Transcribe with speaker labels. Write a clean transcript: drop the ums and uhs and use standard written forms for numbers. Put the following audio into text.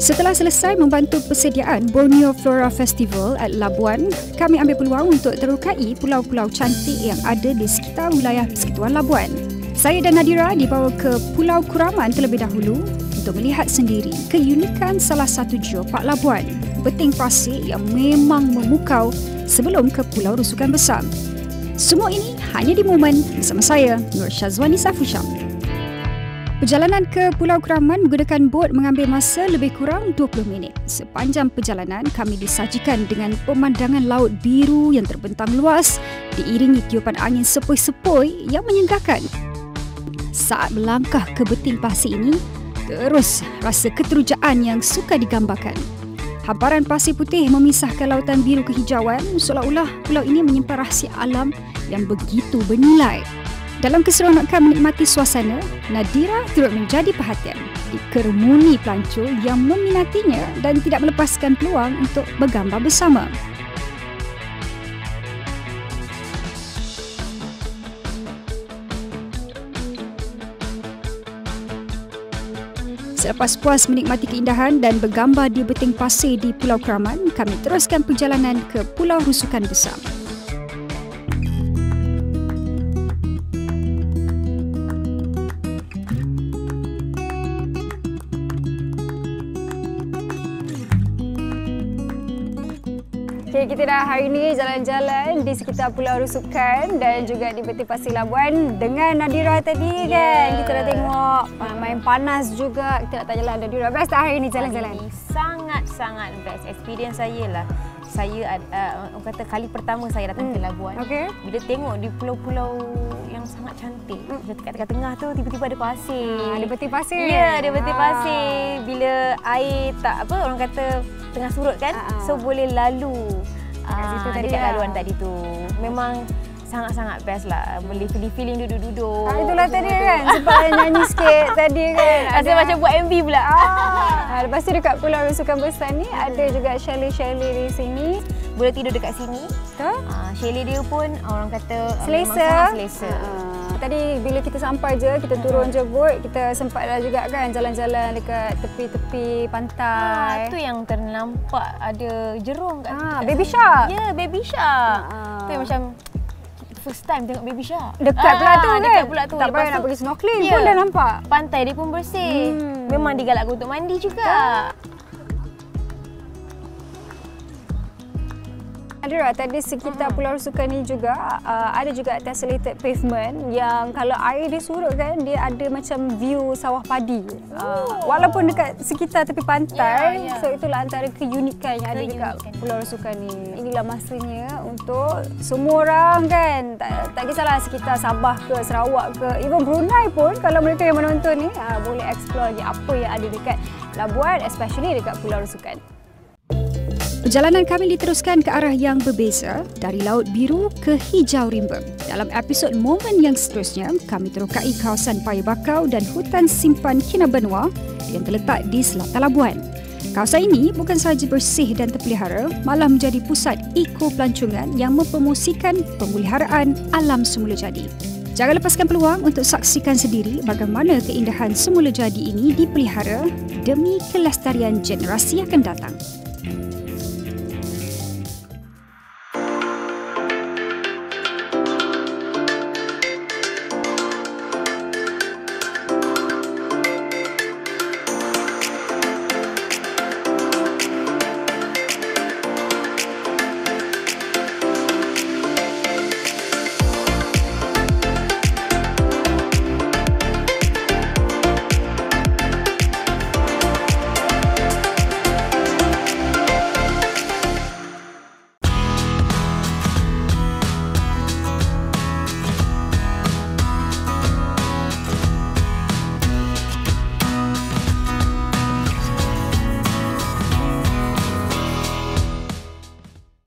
Speaker 1: Setelah selesai membantu persediaan Borneo Flora Festival at Labuan, kami ambil peluang untuk terukai pulau-pulau cantik yang ada di sekitar wilayah Persekutuan Labuan. Saya dan Nadira dibawa ke Pulau Kuraman terlebih dahulu untuk melihat sendiri keunikan salah satu geopark Labuan, beting pasir yang memang memukau sebelum ke Pulau Rusukan Besar. Semua ini hanya di momen bersama saya, Nur Syazwani Safusyam. Perjalanan ke Pulau Kuraman menggunakan bot mengambil masa lebih kurang 20 minit. Sepanjang perjalanan, kami disajikan dengan pemandangan laut biru yang terbentang luas, diiringi tiupan angin sepoi-sepoi yang menyegarkan. Saat melangkah ke beting pasir ini, terus rasa keterujaan yang sukar digambarkan. Hamparan pasir putih memisahkan lautan biru kehijauan, seolah-olah pulau ini menyimpan rahsia alam yang begitu bernilai. Dalam keseronokan menikmati suasana, Nadira turut menjadi perhatian dikerumuni pelancong yang meminatinya dan tidak melepaskan peluang untuk bergambar bersama. Selepas puas menikmati keindahan dan bergambar di beting pasir di Pulau Kuraman, kami teruskan perjalanan ke Pulau Rusukan Besar. Okay, kita dah hari ni jalan-jalan di sekitar Pulau Rusukan dan juga di beting pasir Labuan dengan Nadira tadi kan. Kita dah tengok main panas juga. Kita nak tanya Nadira, best tak hari ni jalan-jalan?
Speaker 2: Sangat-sangat best. Experience saya lah. Saya orang kata kali pertama saya datang ke Labuan. Okay. Bila tengok di pulau-pulau yang sangat cantik. Dekat tengah-tengah tu tiba-tiba ada pasir.
Speaker 1: Ada beting pasir.
Speaker 2: Ya, ada beting pasir. Bila air tak orang kata tengah surut kan, so boleh lalu dekat laluan tadi tu. Memang sangat-sangat best lah. Boleh feeling duduk-duduk.
Speaker 1: Itulah tadi kan, sebab nyanyi sikit tadi kan.
Speaker 2: Ada macam buat MV pula.
Speaker 1: Lepas tu dekat Pulau Rusukan Besar ni ada juga chalet-chalet di sini.
Speaker 2: Boleh tidur dekat sini. Chalet dia pun orang kata
Speaker 1: selesa.
Speaker 2: Selesa.
Speaker 1: Tadi bila kita sampai je, kita turun je bot, kita sempatlah juga kan jalan-jalan dekat tepi-tepi pantai.
Speaker 2: Tu yang ternampak ada jerung kat
Speaker 1: Baby Shark.
Speaker 2: Ya, Baby Shark. Tu yang macam first time tengok Baby Shark.
Speaker 1: Dekat pula tu kan.
Speaker 2: Dekat pula tu.
Speaker 1: Tak payah nak pergi snorkeling pun dah nampak.
Speaker 2: Pantai dia pun bersih. Memang digalakkan untuk mandi juga.
Speaker 1: Nadira, tadi sekitar Pulau Rusukan ni juga ada juga tessellated pavement yang kalau air dia surut kan, dia ada macam view sawah padi. Walaupun dekat sekitar tepi pantai, so itulah antara keunikan yang ada dekat Pulau Rusukan ni. Inilah masanya untuk semua orang kan, tak kisahlah sekitar Sabah ke Sarawak ke, even Brunei pun kalau mereka yang menonton ni boleh explore lagi apa yang ada dekat Labuan, especially dekat Pulau Rusukan. Perjalanan kami diteruskan ke arah yang berbeza, dari laut biru ke hijau rimba. Dalam episod momen yang seterusnya, kami terukai kawasan Paya Bakau dan hutan simpan Kinabalu yang terletak di selatan Labuan. Kawasan ini bukan sahaja bersih dan terpelihara, malah menjadi pusat eko-pelancongan yang mempromosikan pemeliharaan alam semula jadi. Jangan lepaskan peluang untuk saksikan sendiri bagaimana keindahan semula jadi ini dipelihara demi kelestarian generasi akan datang.